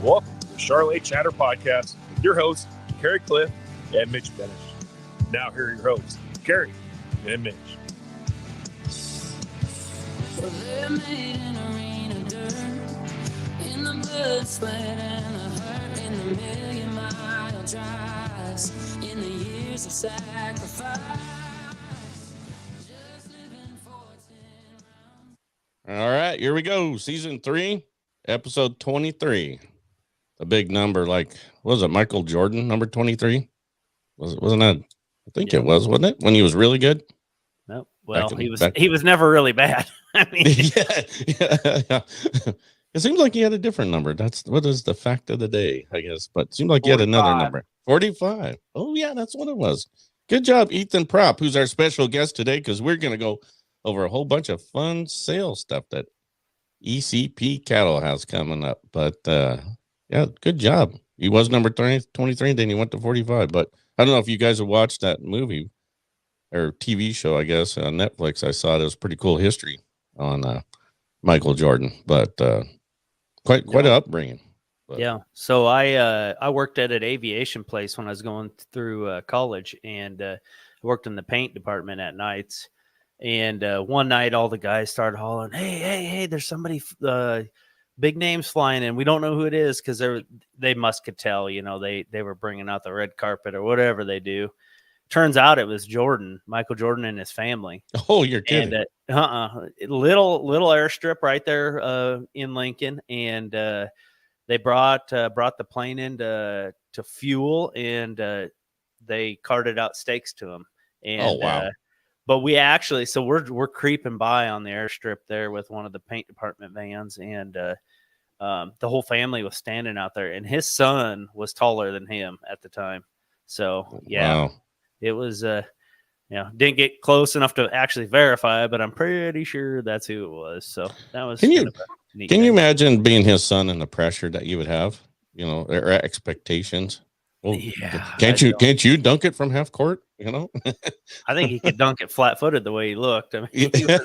Welcome to the Charlotte Chatter Podcast with your hosts, Carrie Cliff and Mitch Benish. Now, here are your hosts, Carrie and Mitch. Well, they're made in arena dirt, in the blood, sweat, and the hurt, in the million-mile drives, in the years of sacrifice. Just living for 10 rounds. All right, here we go. Season 3, episode 23. A big number, like, what was it, Michael Jordan, number 23? Wasn't that? I think it was, wasn't it? When he was really good? No, well, he was never really bad. I mean, yeah. It seems like he had a different number. That's what is the fact of the day, I guess. But it seemed like he had another number. 45. Oh, yeah, that's what it was. Good job, Ethan Prop, who's our special guest today, because we're going to go over a whole bunch of fun sales stuff that ECP Cattle has coming up. But, yeah, good job. He was number 23, then he went to 45. But I don't know if you guys have watched that movie or TV show, I guess, on Netflix. I saw it. It was pretty cool history on Michael Jordan, but quite an upbringing. But. Yeah. So I worked at an aviation place when I was going through college, and I worked in the paint department at nights. And one night, all the guys started hollering, "Hey! There's somebody, big names flying in. We don't know who it is," because they could tell, they were bringing out the red carpet or whatever they do. Turns out it was Michael Jordan and his family. Oh, you're kidding. And little airstrip right there in Lincoln, and they brought the plane in to fuel, and they carted out steaks to him. And, oh, wow. But we actually, so we're creeping by on the airstrip there with one of the paint department vans, and the whole family was standing out there, and his son was taller than him at the time. So yeah, wow. It was didn't get close enough to actually verify, but I'm pretty sure that's who it was. So that was. Can you imagine being his son and the pressure that you would have? Or expectations. Well, yeah. Can't you dunk it from half court? I think he could dunk it flat-footed the way he looked. I mean, yeah.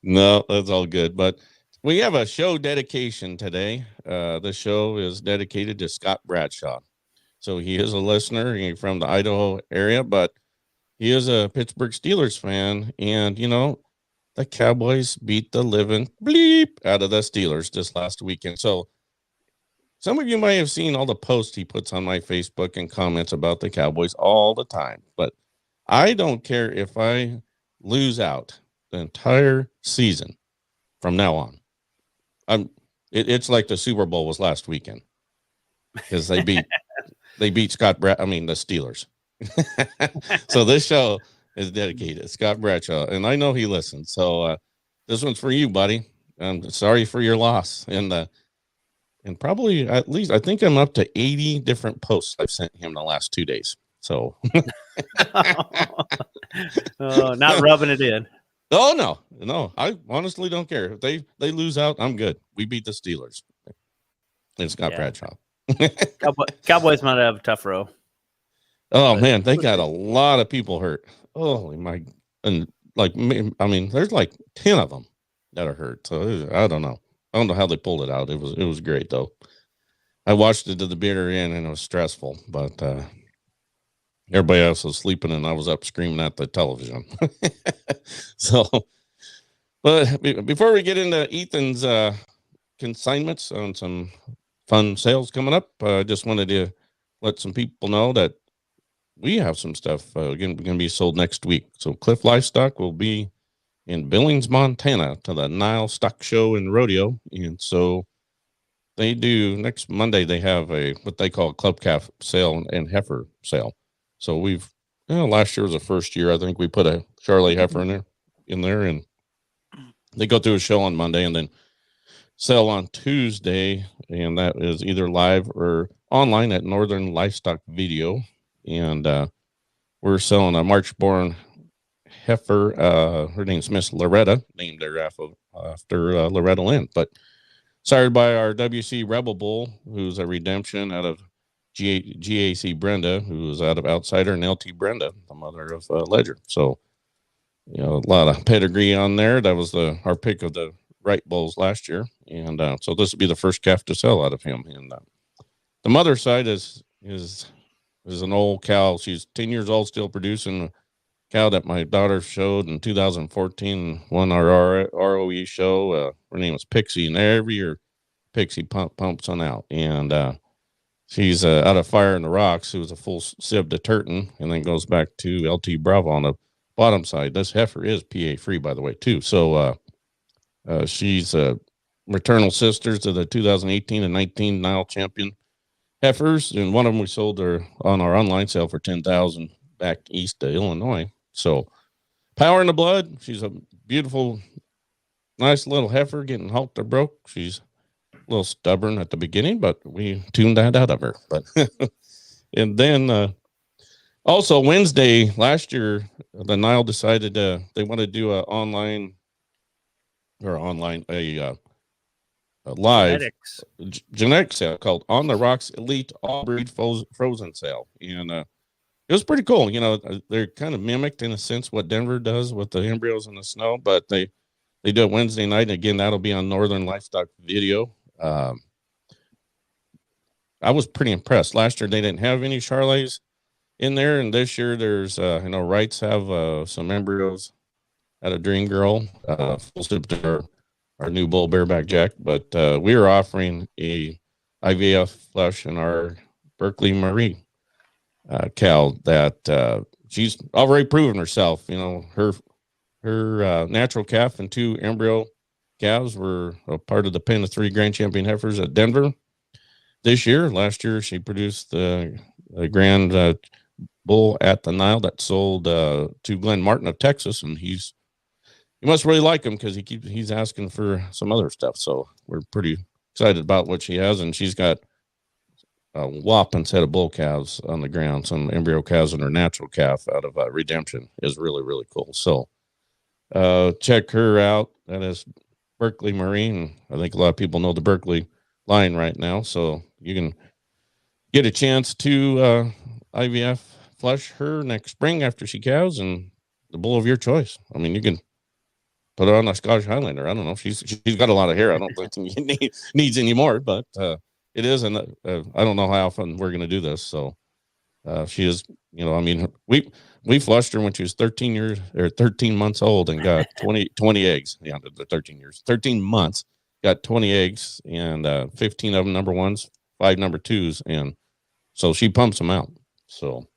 No, that's all good. But we have a show dedication today. The show is dedicated to Scott Bradshaw. So he is a listener. He's from the Idaho area, but he is a Pittsburgh Steelers fan. And, the Cowboys beat the living bleep out of the Steelers this last weekend. So some of you might have seen all the posts he puts on my Facebook and comments about the Cowboys all the time. But I don't care if I lose out the entire season from now on. It's like the Super Bowl was last weekend because they beat the Steelers. So this show is dedicated to Scott Bradshaw, and I know he listens. So this one's for you, buddy. I'm sorry for your loss. And probably at least I think I'm up to 80 different posts I've sent him the last 2 days. So not rubbing it in. Oh no. I honestly don't care. If they lose out, I'm good. We beat the Steelers. And Scott Bradshaw. Cowboys might have a tough row. Oh man, they got a lot of people hurt. Oh my, and there's like 10 of them that are hurt. So I don't know. I don't know how they pulled it out. It was great though. I watched it to the bitter end and it was stressful, but everybody else was sleeping and I was up screaming at the television. So, but before we get into Ethan's consignments on some fun sales coming up, I just wanted to let some people know that we have some stuff going to be sold next week. So Cliff Livestock will be in Billings, Montana to the Nile Stock Show and Rodeo. And so they do next Monday, they have what they call a club calf sale and heifer sale. So last year was the first year, I think we put a Charolais heifer in there and they go through a show on Monday and then sell on Tuesday. And that is either live or online at Northern Livestock Video. And we're selling a March-born heifer. Her name's Miss Loretta, named her after Loretta Lynn. But sired by our WC Rebel Bull, who's a redemption out of GAC Brenda, who's out of Outsider, and LT Brenda, the mother of Ledger. So, a lot of pedigree on there. That was our pick of the right bulls last year. And so this will be the first calf to sell out of him. And the mother side is an old cow. She's 10 years old, still producing. A cow that my daughter showed in 2014, won our ROE show. Her name was Pixie, and every year Pixie pumps on out. And she's out of Fire in the Rocks, who was a full sieve to Turton, and then goes back to LT Bravo on the bottom side. This heifer is PA free, by the way, too. So she's maternal sisters to the 2018 and 19 Nile champion heifers, and one of them we sold her on our online sale for $10,000 back east to Illinois. So power in the blood. She's a beautiful, nice little heifer, getting halter broke. She's a little stubborn at the beginning, but we tuned that out of her. But and then also Wednesday last year, the Nile decided they want to do a live genetic sale called On the Rocks Elite All Breed Frozen Sale. And it was pretty cool. You know, they're kind of mimicked in a sense what Denver does with the embryos in the snow, but they do it Wednesday night. And again, that'll be on Northern Livestock Video. I was pretty impressed. Last year they didn't have any Charleys in there, and this year there's Wrights have some embryos out of Dream Girl, full sip to our new bull bareback Jack, but we are offering a IVF flush in our Berkeley Marie cow that she's already proven herself. You know, her natural calf and 2 embryo calves were a part of the pen of 3 grand champion heifers at Denver this year. Last year she produced a grand bull at the Nile that sold to Glenn Martin of Texas, and you must really like him because he's asking for some other stuff. So we're pretty excited about what she has, and she's got a whopping set of bull calves on the ground. Some embryo calves and her natural calf out of Redemption is really, really cool. So check her out. That is Berkeley Marine. I think a lot of people know the Berkeley line right now, so you can get a chance to IVF flush her next spring after she calves, and the bull of your choice. I mean, you can put her on a Scottish Highlander. I don't know. She's got a lot of hair. I don't think she needs any more, but it is. And I don't know how often we're going to do this. So she is, you know, I mean, we flushed her when she was 13 months old and got 20 eggs. Yeah, the 13 months, got 20 eggs, and 15 of them number ones, 5 number twos. And so she pumps them out. So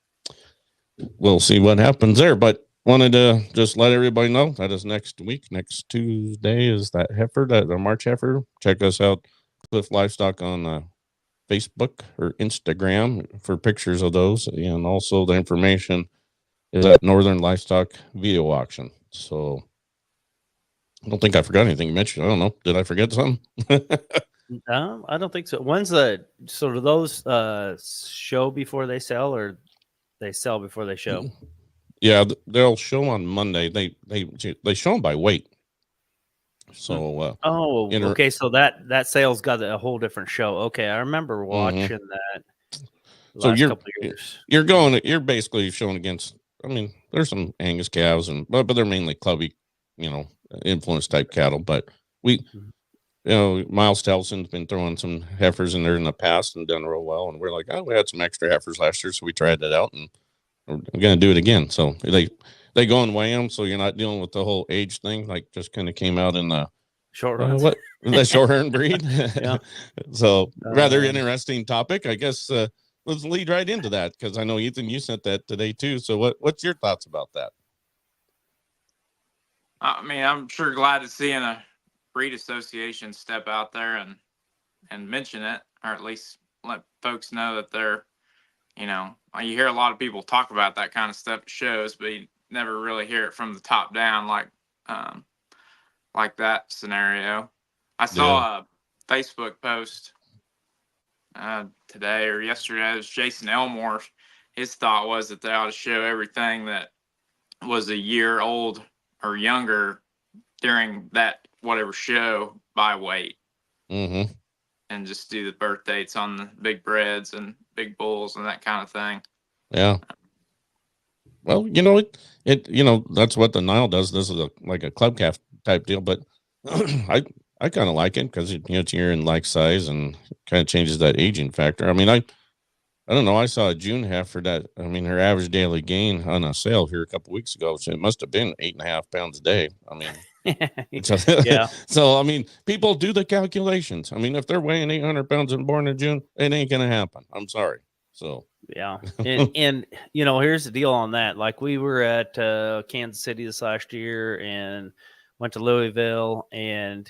we'll see what happens there. But wanted to just let everybody know that is next week. Next Tuesday is that heifer, the March heifer. Check us out, Cliff Livestock, on Facebook or Instagram for pictures of those. And also the information is at Northern Livestock Video Auction. So I don't think I forgot anything you mentioned. I don't know. Did I forget something? No, I don't think so. When's do those show before they sell, or they sell before they show? Yeah, they'll show on Monday. They show them by weight. So okay. So that sale's got a whole different show. Okay, I remember watching that. So you're basically showing against. I mean, there's some Angus calves, but they're mainly clubby, influence type cattle. But Miles Telson's been throwing some heifers in there in the past and done real well. And we're like, we had some extra heifers last year, so we tried it out, and we're going to do it again. So they go and weigh them, so you're not dealing with the whole age thing. Like, just kind of came out in the short runs. The short-horn breed. Yeah. So rather interesting topic. I guess let's lead right into that, because I know, Ethan, you sent that today too. So what's your thoughts about that? I mean, I'm sure glad to see a breed association step out there and mention it, or at least let folks know that they're, you hear a lot of people talk about that kind of stuff at shows, but you never really hear it from the top down like that scenario. I saw a Facebook post today or yesterday. It was Jason Elmore. His thought was that they ought to show everything that was a year old or younger during that whatever show by weight. Mm-hmm. And just do the birth dates on the big breds and big bulls and that kind of thing. Yeah. Well, it that's what the Nile does. This is like a club calf type deal, but I I kind of like it because it's year in like size and kind of changes that aging factor. I mean, I don't know. I saw a June heifer that, I mean, her average daily gain on a sale here a couple weeks ago, so it must have been 8.5 pounds a day. I mean, Yeah. so I mean, people do the calculations. I mean, if they're weighing 800 pounds and born in June, it ain't gonna happen. I'm sorry. So Yeah. And here's the deal on that. Like, we were at Kansas City this last year and went to Louisville, and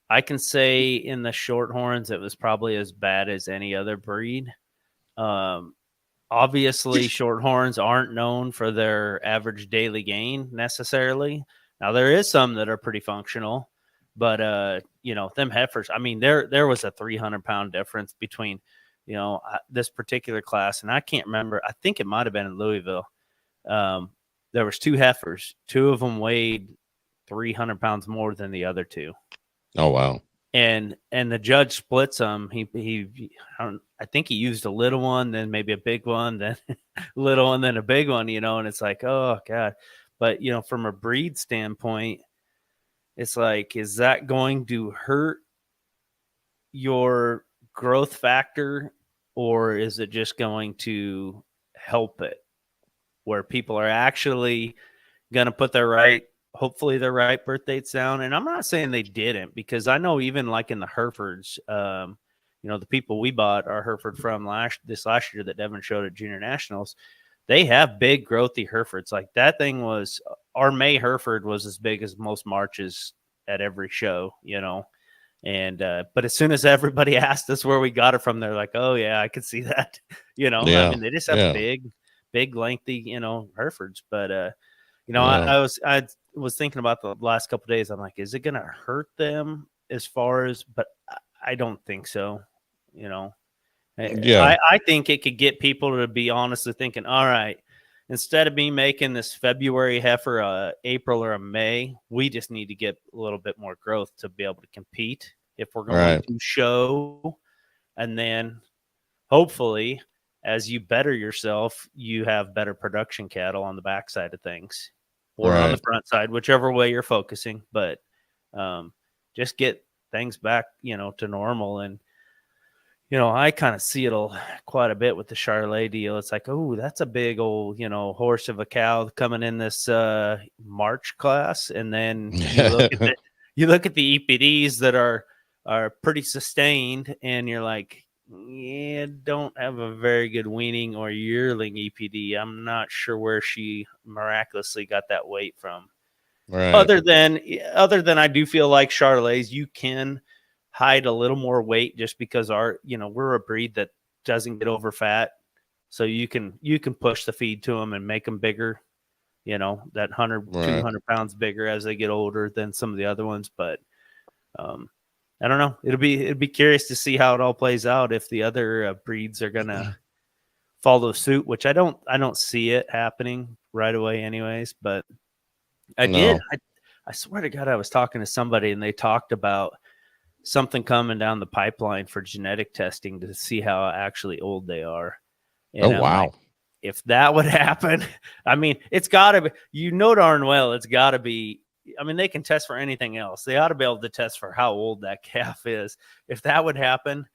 I can say in the Shorthorns it was probably as bad as any other breed. Obviously, Shorthorns aren't known for their average daily gain necessarily. Now, there is some that are pretty functional, but them heifers. I mean, there was a 300-pound difference between this particular class, and I can't remember. I think it might have been in Louisville. There was 2 heifers. 2 of them weighed 300 pounds more than the other 2. oh wow. And the judge splits them. I think he used a little one, then maybe a big one, then little one, then a big one, and it's like, oh God. But from a breed standpoint, it's like, is that going to hurt your growth factor, or is it just going to help it, where people are actually going to put hopefully their right birth dates down? And I'm not saying they didn't, because I know even like in the Herefords, the people we bought our Hereford from this last year that Devin showed at Junior Nationals, they have big growthy Herefords. Like, that thing was, our May Hereford was as big as most Marches at every show, and but as soon as everybody asked us where we got it from, they're like, oh yeah, I could see that. Yeah, I mean, they just have yeah. big lengthy Herefords. But Yeah. I was thinking about the last couple of days. I'm like, is it gonna hurt them as far as? But I don't think so. Yeah. I think it could get people to be honestly thinking, all right, instead of me making this February heifer April or a May, we just need to get a little bit more growth to be able to compete if we're going to show. And then hopefully, as you better yourself, you have better production cattle on the backside of things, or on the front side, whichever way you're focusing. But just get things back, to normal. And I kind of see it quite a bit with the Charolais deal. It's like, oh, that's a big old, horse of a cow coming in this March class, and then you look at the EPDs that are pretty sustained, and you're like, yeah, don't have a very good weaning or yearling EPD. I'm not sure where she miraculously got that weight from. Right. Other than I do feel like Charolais, you can hide a little more weight just because we're a breed that doesn't get over fat, so you can push the feed to them and make them bigger, that 100 200 pounds bigger as they get older than some of the other ones. But I don't know, it'd be curious to see how it all plays out if the other breeds are gonna follow suit, which I don't see it happening right away anyways. But I swear to God, I was talking to somebody and they talked about something coming down the pipeline for genetic testing to see how actually old they are. And wow. Like, if that would happen, I mean, it's got to be, darn well, it's got to be. I mean, they can test for anything else. They ought to be able to test for how old that calf is. If that would happen,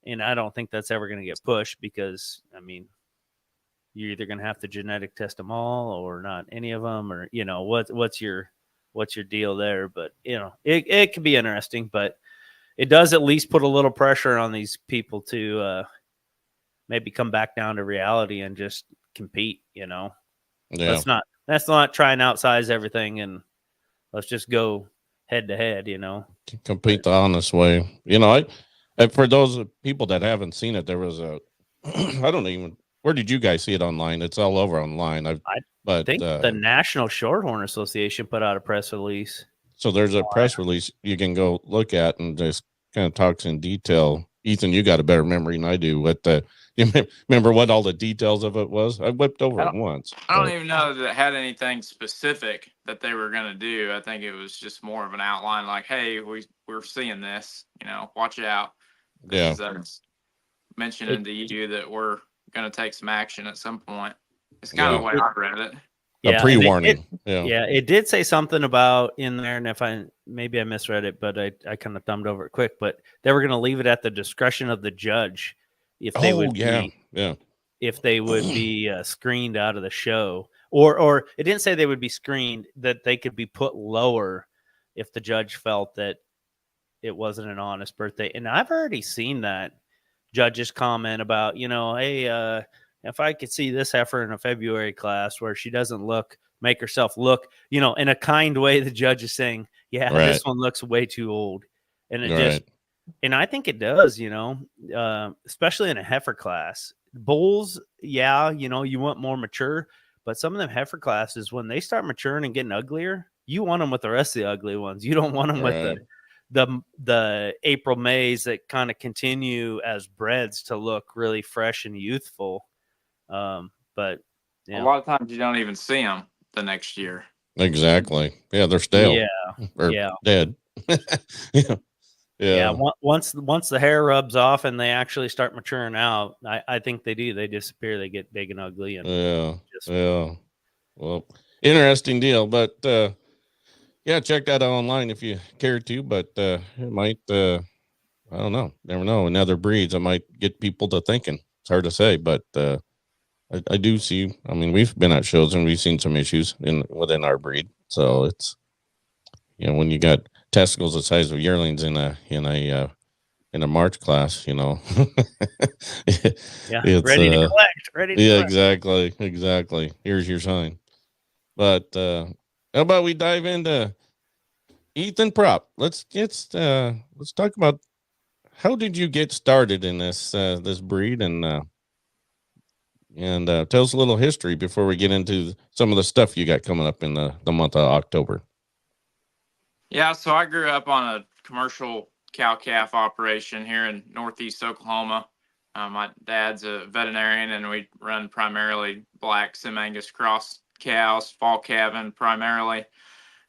and I don't think that's ever going to get pushed, because, I mean, you're either going to have to genetic test them all or not any of them, or, what's your deal there? But, it could be interesting, but it does at least put a little pressure on these people to maybe come back down to reality and just compete, Yeah. Let's not try and outsize everything, and let's just go head to head, Compete the honest way. For those people that haven't seen it, there was where did you guys see it online? It's all over online. I think the National Shorthorn Association put out a press release. So there's a press release you can go look at and just kind of talks in detail. Ethan, you got a better memory than I do. You remember what all the details of it was? I whipped over it once. I don't even know that it had anything specific that they were going to do. I think it was just more of an outline, like, hey, we're seeing this, watch out. That's mentioning to you that we're going to take some action at some point. It's kind of the way I read it. a pre-warning. Yeah, it did say something about in there, and if maybe I misread it, but I kind of thumbed over it quick. But they were going to leave it at the discretion of the judge if they would if they would be screened out of the show, or it didn't say they would be screened, that they could be put lower if the judge felt that it wasn't an honest birthday. And I've already seen that judges comment about, hey, if I could see this heifer in a February class where she doesn't make herself look, in a kind way, the judge is saying, yeah, this one looks way too old. And it and I think it does, especially in a heifer class. Bulls, you want more mature, but some of them heifer classes, when they start maturing and getting uglier, you want them with the rest of the ugly ones. You don't want them with the April Mays that kind of continue as breds to look really fresh and youthful. But a lot of times you don't even see them the next year. Exactly. Yeah, they're stale. Or dead. Once the hair rubs off and they actually start maturing out, I think they do. They disappear. They get big and ugly. And Well, interesting deal. But check that out online if you care to. But it might, I don't know. Never know. In other breeds, it might get people to thinking. It's hard to say, but I do see. I mean, we've been at shows and we've seen some issues within our breed. So it's when you got testicles the size of yearlings in a March class, it's ready to collect. Exactly. Here's your sign. But how about we dive into Ethan Prop? Let's talk about how did you get started in this breed, and tell us a little history before we get into some of the stuff you got coming up in the month of October. Yeah, so I grew up on a commercial cow-calf operation here in Northeast Oklahoma. My dad's a veterinarian, and we run primarily black Sim-Angus cross cows, fall calving primarily,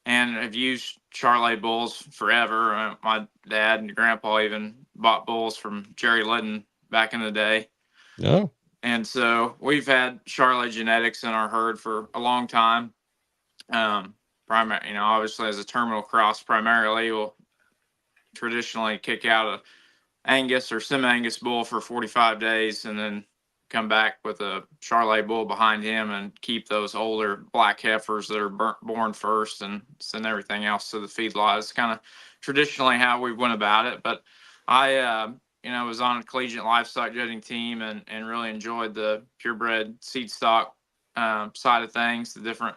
and have used Charolais bulls forever. My dad and grandpa even bought bulls from Jerry Litton back in the day. Yeah. And so we've had Charolais genetics in our herd for a long time. Obviously as a terminal cross, primarily we'll traditionally kick out a Angus or Sim-Angus bull for 45 days and then come back with a Charolais bull behind him and keep those older black heifers that are born first and send everything else to the feedlot. It's kind of traditionally how we went about it. But I, was on a collegiate livestock judging team and really enjoyed the purebred seed stock side of things, the different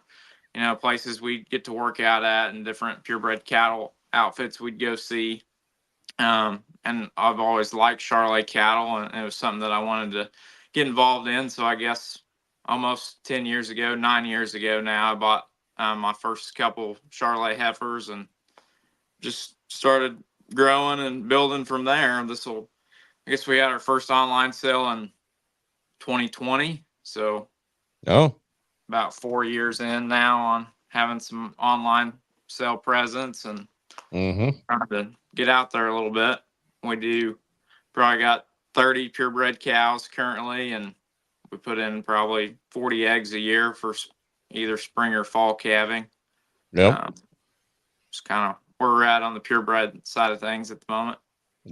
places we'd get to work out at and different purebred cattle outfits we'd go see. And I've always liked Charolais cattle, and it was something that I wanted to get involved in. So I guess almost 9 years ago now, I bought my first couple Charolais heifers and just started growing and building from there. I guess we had our first online sale in 2020. So about 4 years in now on having some online sale presence and trying to get out there a little bit. We probably got 30 purebred cows currently, and we put in probably 40 eggs a year for either spring or fall calving. Just kind of where we're at on the purebred side of things at the moment.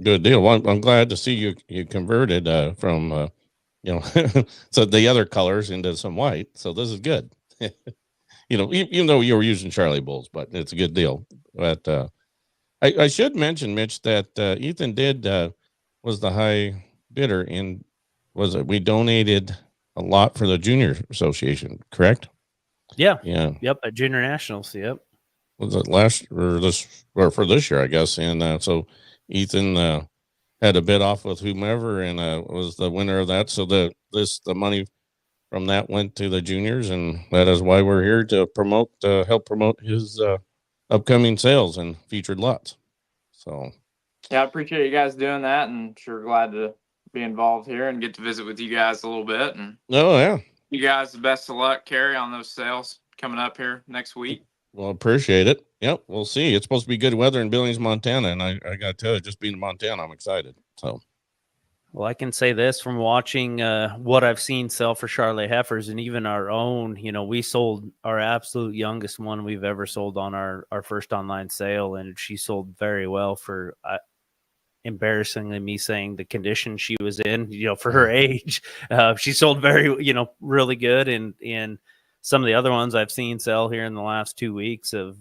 Good deal. Well, I'm glad to see you converted from so the other colors into some white. So this is good. Even though you were using Charolais bulls, but it's a good deal. But I should mention, Mitch, that Ethan was the high bidder in. We donated a lot for the Junior Association, correct? Yeah. Yep. At Junior Nationals. Yep. Was it last or for this year, I guess? And so Ethan had a bid off with whomever and was the winner of that. So the money from that went to the juniors, and that is why we're here to help promote his upcoming sales and featured lots. So yeah, I appreciate you guys doing that, and sure glad to be involved here and get to visit with you guys a little bit. And you guys the best of luck, Carrie, on those sales coming up here next week. Well, appreciate it. Yep, we'll see. It's supposed to be good weather in Billings, Montana, and I got to tell you, just being in Montana, I'm excited. So Well, I can say this from watching what I've seen sell for Charolais heifers, and even our own. We sold our absolute youngest one we've ever sold on our first online sale, and she sold very well for embarrassingly me saying the condition she was in. For her age, she sold very really good, and some of the other ones I've seen sell here in the last 2 weeks of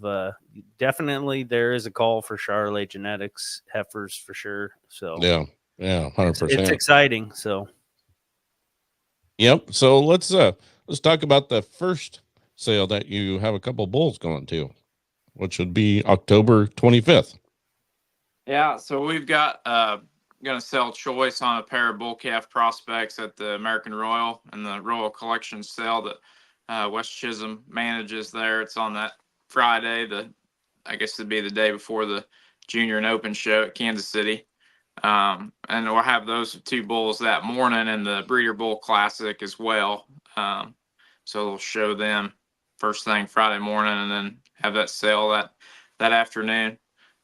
definitely there is a call for Charolais genetics heifers for sure. So yeah, 100%. It's exciting. So, yep. So let's talk about the first sale that you have a couple bulls going to, which would be October 25th. Yeah. So we've got going to sell choice on a pair of bull calf prospects at the American Royal and the Royal Collection sale that West Chisholm manages there. It's on that Friday. I guess it'd be the day before the Junior and Open show at Kansas City. And we'll have those 2 bulls that morning in the Breeder Bull Classic as well. So we'll show them first thing Friday morning and then have that sale that afternoon.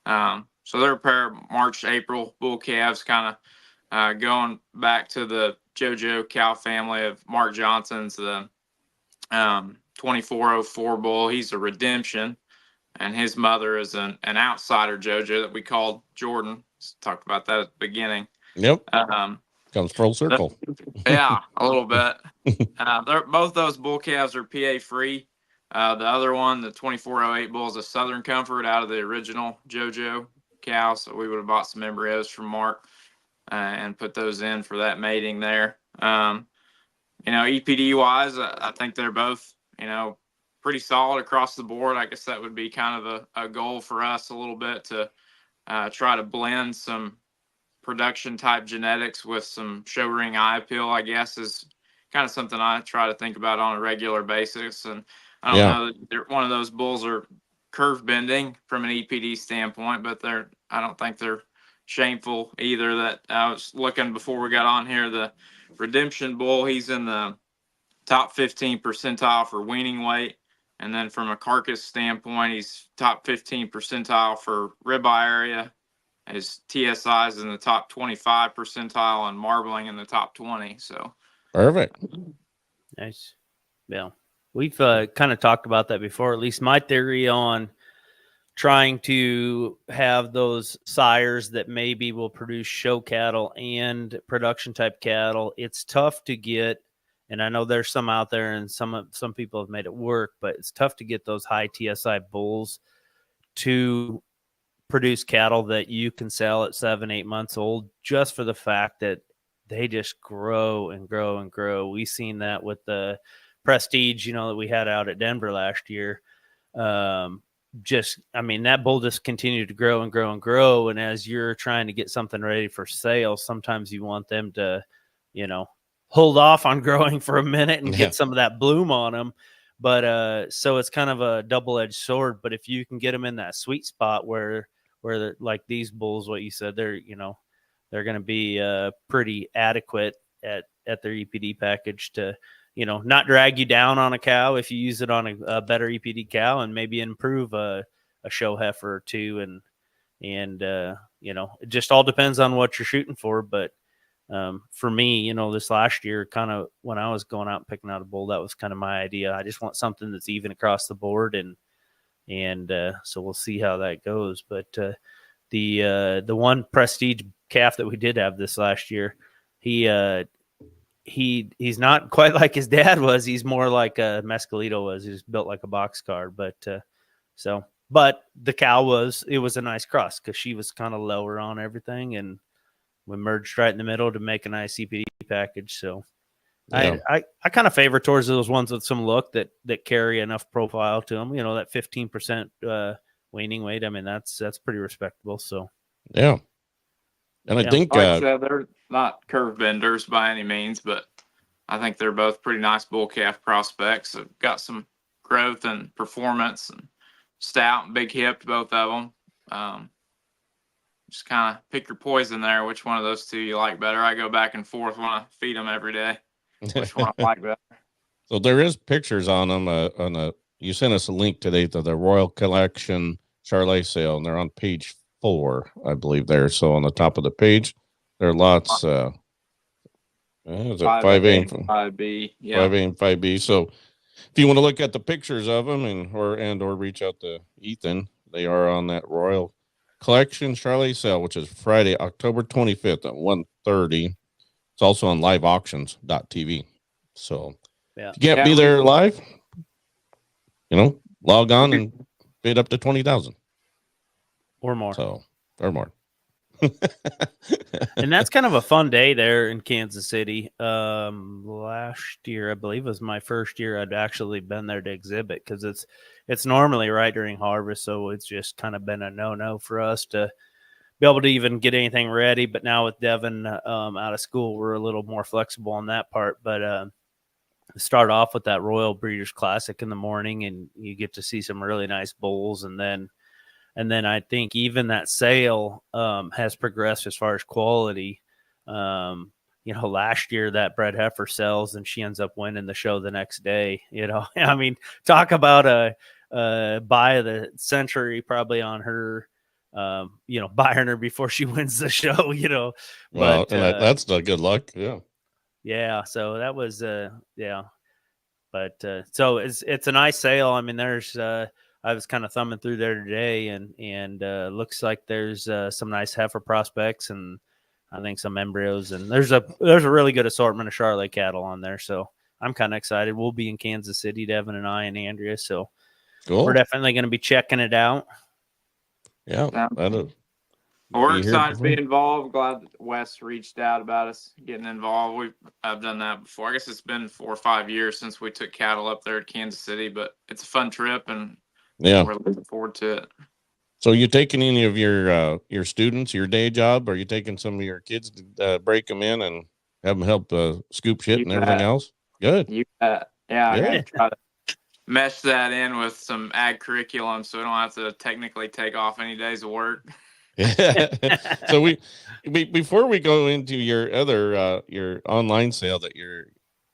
So they're a pair of March, April bull calves, kind of going back to the JoJo cow family of Mark Johnson's, the 2404 bull. He's a redemption, and his mother is an outsider JoJo that we called Jordan. Talked about that at the beginning. Yep. Comes full circle. Yeah, a little bit. Both those bull calves are PA free. The other one, the 2408 bull, is a Southern Comfort out of the original JoJo cow. So we would have bought some embryos from Mark and put those in for that mating there. EPD wise, I think they're both, pretty solid across the board. I guess that would be kind of a goal for us a little bit to try to blend some production type genetics with some show ring eye appeal, I guess, is kind of something I try to think about on a regular basis. And I don't know that one of those bulls are curve bending from an EPD standpoint, but I don't think they're shameful either. That I was looking before we got on here, the Redemption bull, he's in the top 15 percentile for weaning weight. And then from a carcass standpoint, he's top 15 percentile for ribeye area. His TSI is in the top 25 percentile and marbling in the top 20. So perfect. Nice. Yeah. We've kind of talked about that before, at least my theory on trying to have those sires that maybe will produce show cattle and production type cattle. It's tough to get, and I know there's some out there and some people have made it work, but it's tough to get those high TSI bulls to produce cattle that you can sell at 7-8 months old, just for the fact that they just grow and grow and grow. We've seen that with the Prestige, that we had out at Denver last year. That bull just continued to grow and grow and grow. And as you're trying to get something ready for sale, sometimes you want them to, hold off on growing for a minute and get some of that bloom on them. But so it's kind of a double-edged sword. But if you can get them in that sweet spot where like these bulls, what you said, they're going to be pretty adequate at their EPD package to, not drag you down on a cow if you use it on a better EPD cow, and maybe improve a show heifer or two. And it just all depends on what you're shooting for. But for me, this last year, kind of when I was going out and picking out a bull, that was kind of my idea. I just want something that's even across the board. And so we'll see how that goes. But the one Prestige calf that we did have this last year, he's not quite like his dad was. He's more like a Mescalito was. He's built like a boxcar. But the cow was a nice cross because she was kind of lower on everything, and we merged right in the middle to make a nice CPD package. So I kind of favor towards those ones with some look that carry enough profile to them. That 15% weaning weight. I mean, that's pretty respectable. So yeah. And I think like I said, they're not curve benders by any means, but I think they're both pretty nice bull calf prospects. They've got some growth and performance, and stout and big hipped, both of them. Just kind of pick your poison there. Which one of those two you like better? I go back and forth when I feed them every day. Which one I like better? So there is pictures on them. You sent us a link today to the Royal Collection Charolais sale, and they're on page 4, I believe there. So on the top of the page, there are lots It's at 5A and 5B. Yeah. 5A and 5B. So if you want to look at the pictures of them or reach out to Ethan, they are on that Royal Collection Charlie sale, which is Friday, October 25th at 1:30. It's also on liveauctions.tv. So if you can't be there live, log on and bid up to 20,000 or more. So or more. And that's kind of a fun day there in Kansas City. Last year, I believe, was my first year I'd actually been there to exhibit, because it's normally right during harvest, so it's just kind of been a no for us to be able to even get anything ready. But now with Devin out of school, we're a little more flexible on that part. But start off with that Royal Breeders' Classic in the morning, and you get to see some really nice bulls, and then I think even that sale has progressed as far as quality. Last year that bred heifer sells and she ends up winning the show the next day. I mean, talk about a buy of the century probably on her, buying her before she wins the show, Well, and that's the good luck. Yeah. Yeah. So that was, yeah. But so it's a nice sale. I mean, there's, I was kind of thumbing through there today, and looks like there's some nice heifer prospects, and I think some embryos, and there's a really good assortment of Charolais cattle on there. So I'm kind of excited. We'll be in Kansas City, Devin and I and Andrea. So cool. We're definitely going to be checking it out. Yeah. We're excited to be involved. Glad that Wes reached out about us getting involved. I've done that before. I guess it's been 4 or 5 years since we took cattle up there at Kansas City, but it's a fun trip, and we're looking forward to it. So you taking any of your students, your day job? Or are you taking some of your kids to break them in and have them help scoop shit and everything else? Good. You bet. Yeah, I'm going to try to mesh that in with some ag curriculum so we don't have to technically take off any days of work. Yeah. So we before we go into your other your online sale that you're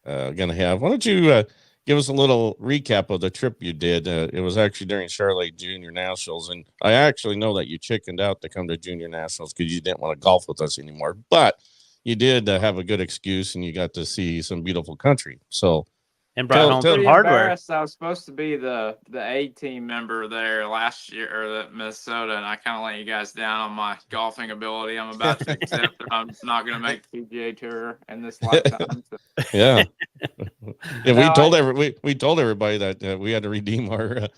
gonna have, why don't you give us a little recap of the trip you did? It was actually during Charolais Junior Nationals, and I actually know that you chickened out to come to Junior Nationals because you didn't want to golf with us anymore, but you did have a good excuse, and you got to see some beautiful country. So and brought home some hardware. I was supposed to be the A team member there last year, or Minnesota, and I kind of let you guys down on my golfing ability. I'm about to accept that I'm not going to make the PGA Tour in this lifetime. So. Yeah. We told everybody that we had to redeem our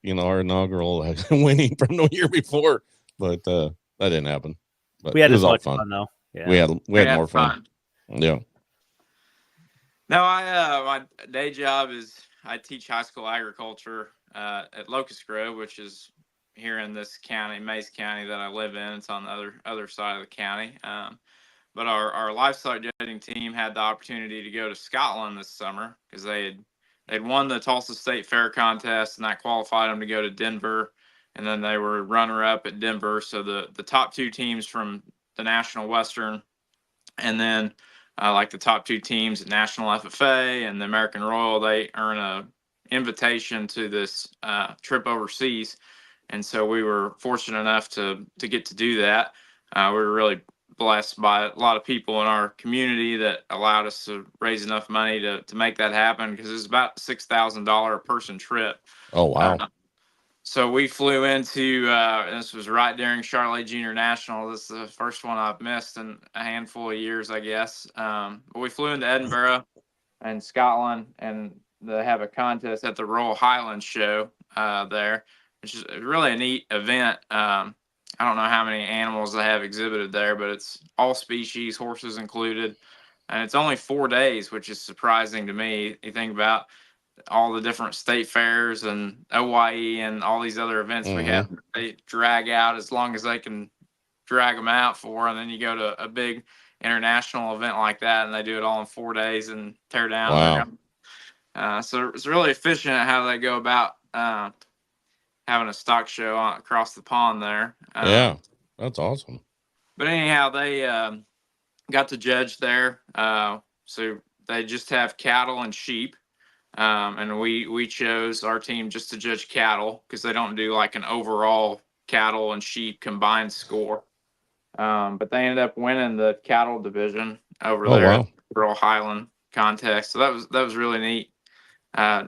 inaugural winning from the year before, but that didn't happen. But we had it was all fun though. Yeah. We had more fun. Yeah. No, my day job is I teach high school agriculture at Locust Grove, which is here in this county, Mays County, that I live in. It's on the other side of the county. But our livestock judging team had the opportunity to go to Scotland this summer because they'd won the Tulsa State Fair contest, and that qualified them to go to Denver. And then they were runner-up at Denver. So the top 2 teams from the National Western, and then like the top 2 teams at National FFA and the American Royal, they earn a invitation to this trip overseas. And so we were fortunate enough to get to do that. We were really blessed by a lot of people in our community that allowed us to raise enough money to make that happen, because it was about $6,000 a person trip. Oh, wow. So we flew into, this was right during Charolais Junior National. This is the first one I've missed in a handful of years, I guess. But we flew into Edinburgh and Scotland, and they have a contest at the Royal Highlands Show there, which is really a neat event. I don't know how many animals they have exhibited there, but it's all species, horses included. And it's only 4 days, which is surprising to me. You think about all the different state fairs and OYE and all these other events we have, they drag out as long as they can drag them out for. And then you go to a big international event like that, and they do it all in 4 days and tear down. Wow. So it's really efficient at how they go about having a stock show across the pond there. Yeah, that's awesome. But anyhow, they got to judge there. So they just have cattle and sheep. And we chose our team just to judge cattle, because they don't do like an overall cattle and sheep combined score. But they ended up winning the cattle division over Oh, there wow. at the Rural Highland contest. So that was really neat.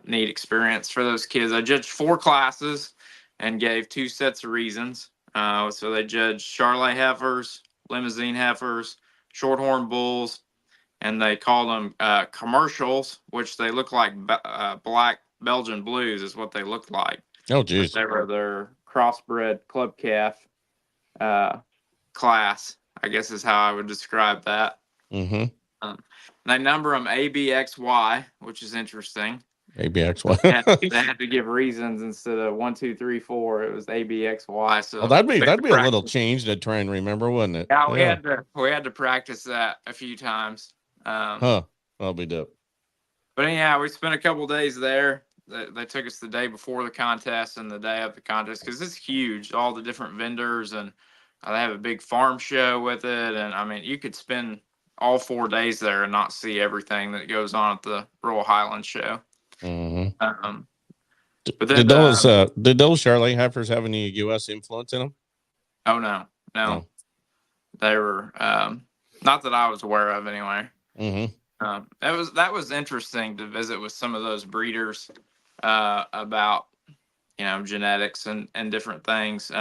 Neat experience for those kids. I judged 4 classes and gave 2 sets of reasons. So they judged Charolais heifers, limousine heifers, shorthorn bulls, and they called them commercials, which they look like black Belgian blues is what they looked like. Oh, But geez. they were their crossbred club calf class, I guess is how I would describe that. Mm-hmm. They number them A, B, X, Y, which is interesting. ABXY. They had to give reasons instead of 1, 2, 3, 4. It was A, B, X, Y. So Well, that'd be a little change to try and remember, wouldn't it? Yeah, we had to practice that a few times. Huh. I'll be dope. But anyhow, we spent a couple days there. They took us the day before the contest and the day of the contest because it's huge. All the different vendors, and they have a big farm show with it. And I mean, you could spend all 4 days there and not see everything that goes on at the Rural Highland show. Mm-hmm. But then, did those Charolais heifers have any U.S. influence in them? Oh no. They were not that I was aware of anyway. Mm-hmm. That was interesting to visit with some of those breeders about genetics and different things.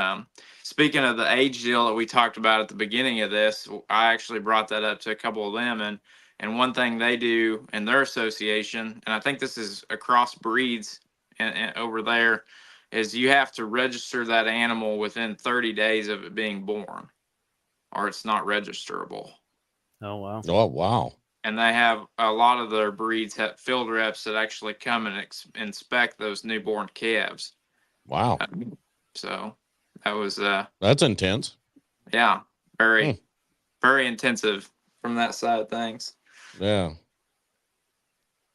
Speaking of the age deal that we talked about at the beginning of this, I actually brought that up to a couple of them, and one thing they do in their association, and I think this is across breeds and over there, is you have to register that animal within 30 days of it being born, or it's not registerable. Oh, wow. Oh, wow. And they have a lot of their breeds have field reps that actually come and inspect those newborn calves. Wow. So that was that's intense. Yeah, very intensive from that side of things. Yeah.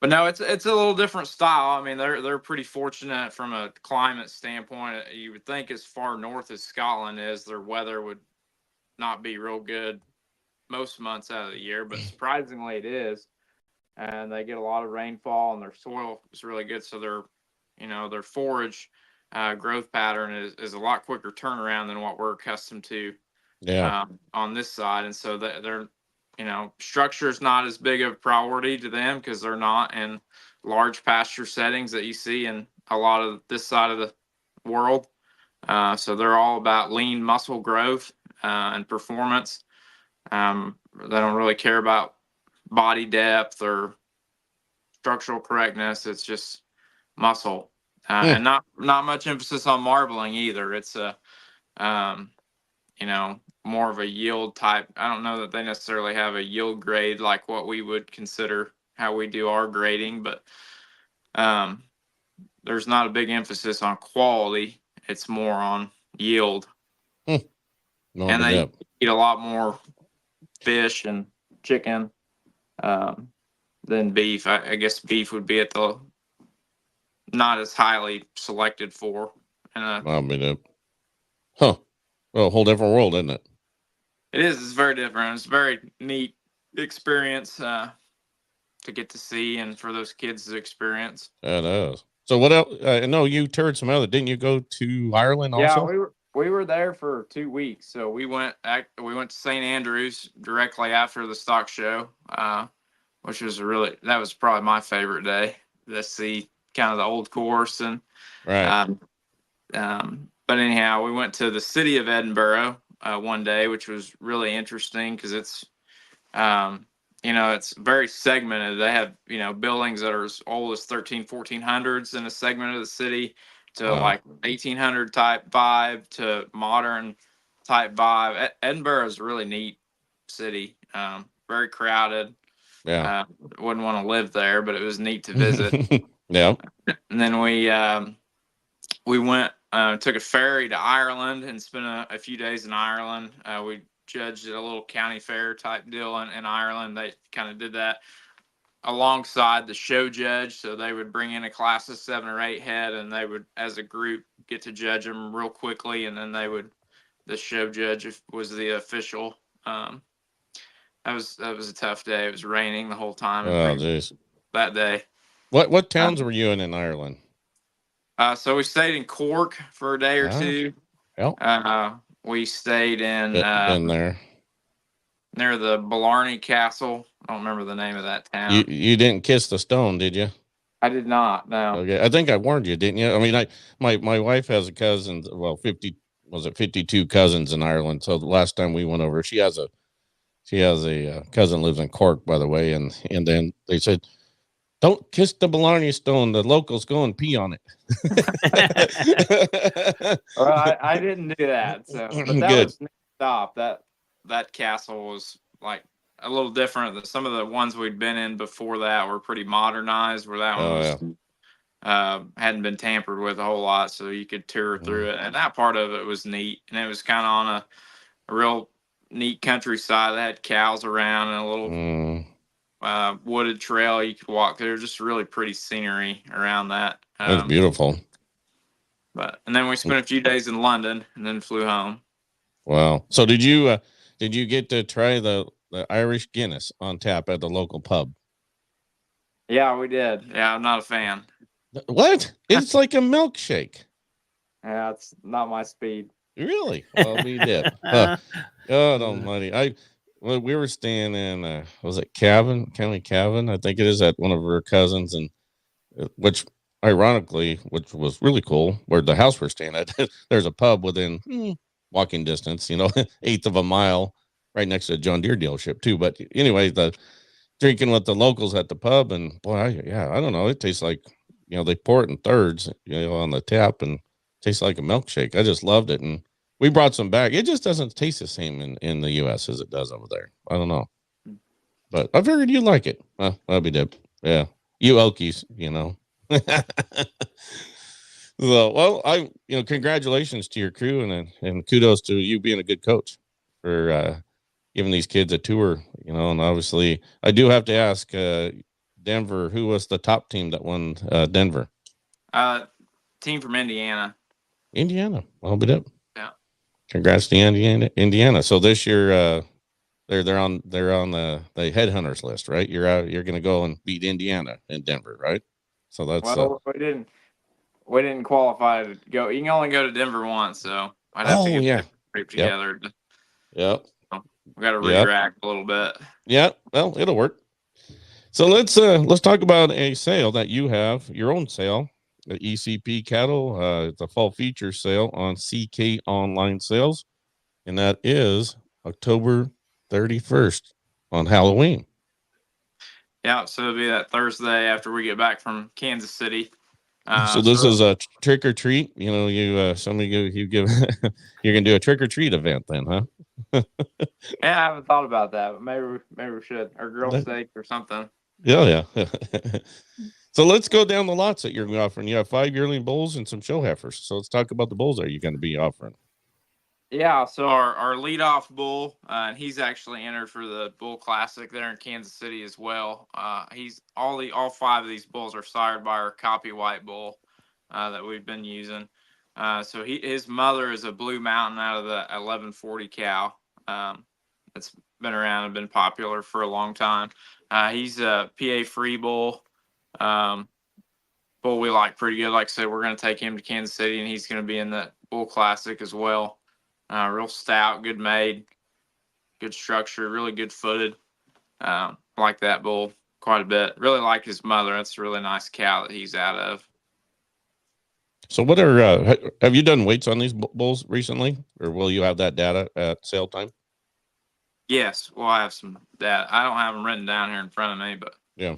But no, it's a little different style. I mean, they're pretty fortunate from a climate standpoint. You would think as far north as Scotland is, their weather would not be real good most months out of the year, but surprisingly it is. And they get a lot of rainfall, and their soil is really good. So their forage growth pattern is a lot quicker turnaround than what we're accustomed to on this side. And so they're structure is not as big of a priority to them because they're not in large pasture settings that you see in a lot of this side of the world. So they're all about lean muscle growth and performance. They don't really care about body depth or structural correctness. It's just muscle, and not much emphasis on marbling either. It's more of a yield type. I don't know that they necessarily have a yield grade like what we would consider how we do our grading, but there's not a big emphasis on quality. It's more on yield. And they eat a lot more fish and chicken than beef. I guess beef would be at the not as highly selected for. Well, a whole different world, isn't it? It is. It's very different. It's a very neat experience to get to see, and for those kids to experience. It is. So what else? I know you toured some other. Didn't you go to Ireland also? Yeah, we were there for 2 weeks. So we went to St. Andrews directly after the stock show, which was that was probably my favorite day to see kind of the old course and right. But anyhow, we went to the city of Edinburgh one day, which was really interesting because it's it's very segmented. They have buildings that are as old as 1400s in a segment of the city to like 1800 type vibe to modern type vibe. Edinburgh is a really neat city. Very crowded. Yeah. Wouldn't want to live there, but it was neat to visit. Yeah. And then we went, took a ferry to Ireland and spent a few days in Ireland. We judged at a little county fair type deal in Ireland. They kind of did that alongside the show judge. So they would bring in a class of 7 or 8 head, and they would, as a group, get to judge them real quickly. And then the show judge was the official. That was a tough day. It was raining the whole time. Oh, geez. That day. What towns were you in Ireland? So we stayed in Cork for a day or two. Yeah. we stayed in Been there. near the Blarney Castle. I don't remember the name of that town. You didn't kiss the stone, did you? I did not. No. Okay, I think I warned you, didn't you? I mean, my wife has a cousin. Well, 52 cousins in Ireland. So the last time we went over, she has a cousin lives in Cork, by the way, and then they said, "Don't kiss the Blarney Stone. The locals go and pee on it." Well, I didn't do that. So, but that Good. was next stop. That castle was like a little different. Some of the ones we'd been in before that were pretty modernized, where that one was hadn't been tampered with a whole lot, so you could tour through it. And that part of it was neat, and it was kind of on a real neat countryside that had cows around and a little wooded trail you could walk through. Just really pretty scenery around that. It was beautiful. And then we spent a few days in London and then flew home. Wow. So did you get to try the Irish Guinness on tap at the local pub? Yeah, we did. Yeah, I'm not a fan. What? It's like a milkshake. Yeah, it's not my speed. Really? Well, we did. God almighty. We were staying in, was it County Cavan? I think it is, at one of her cousins, and which ironically, which was really cool, where the house we're staying at, there's a pub within walking distance, eighth of a mile, right next to a John Deere dealership too. But anyway, the drinking with the locals at the pub, and boy, I don't know. It tastes like, they pour it in thirds, on the tap, and tastes like a milkshake. I just loved it. And we brought some back. It just doesn't taste the same in the U.S. as it does over there. I don't know. But I figured you'd like it. That'd be dip. Yeah. You Okies, So, well, congratulations to your crew, and kudos to you being a good coach for giving these kids a tour, and obviously I do have to ask, Denver, who was the top team that won Denver? Team from Indiana. Indiana. I'll be up. Yeah. Congrats to Indiana. So this year, they're on the headhunters list, right? You're going to go and beat Indiana in Denver, right? So that's we didn't qualify to go. You can only go to Denver once, so I'd have to get the group together. Yep. We got to redirect a little bit. Yeah. Well, it'll work. So let's talk about a sale that you have, your own sale, the ECP cattle. It's a fall feature sale on CK Online Sales, and that is October 31st on Halloween. Yeah, so it'll be that Thursday after we get back from Kansas City. So this is a trick or treat. You give you're gonna do a trick or treat event then, huh? Yeah, I haven't thought about that, but maybe we should, or grill steak or something. Yeah. So let's go down the lots that you're offering. You have 5 yearling bulls and some show heifers. So let's talk about the bulls that you're going to be offering. Yeah, so our leadoff bull, and he's actually entered for the Bull Classic there in Kansas City as well. He's all 5 of these bulls are sired by our copy white bull that we've been using. So his mother is a Blue Mountain out of the 1140 cow. It's been around and been popular for a long time. He's a PA free bull. Bull we like pretty good. Like I said, we're going to take him to Kansas City, and he's going to be in the Bull Classic as well. Real stout, good made, good structure, really good footed. Like that bull quite a bit. Really like his mother. That's a really nice cow that he's out of. So what have you done weights on these bulls recently, or will you have that data at sale time? Yes, we'll have some data. I don't have them written down here in front of me, but yeah.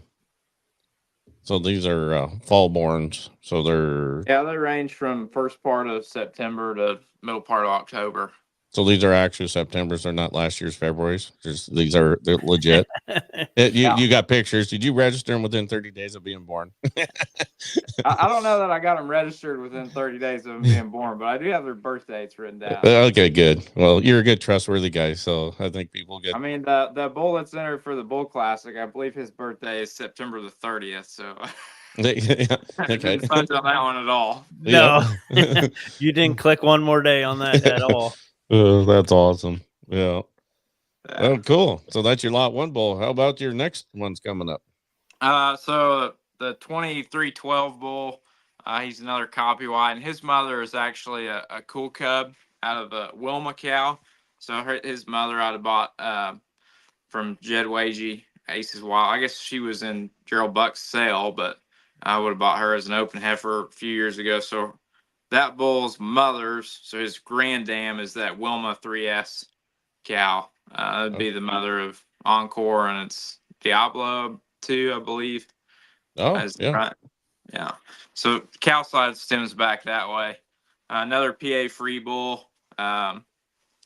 So these are fall borns. So they range from first part of September to middle part of October. So these are actually September's. They're not last year's February's. They're legit. You got pictures. Did you register them within 30 days of being born? I don't know that I got them registered within 30 days of them being born, but I do have their birth dates written down. Okay, good. Well, you're a good, trustworthy guy, so I think people get. I mean, the bull that's entered for the Bull Classic, I believe his birthday is September the 30th. So. Yeah. Okay. Didn't fudge on that one at all. No, you didn't click one more day on that at all. That's awesome. Yeah. Oh, cool. So that's your lot 1 bull. How about your next one's coming up? So the 2312 bull, he's another copy white, and his mother is actually a cool cub. out of a Wilma cow. So his mother I'd have bought from Jed Wagey, Ace's Wild. I guess she was in Gerald Buck's sale, but I would have bought her as an open heifer a few years ago. So that bull's mother's, so his granddam is that Wilma 3S cow. That'd be the mother of Encore, and it's Diablo 2, I believe. Oh, yeah. Yeah. So cow side stems back that way. Another PA free bull.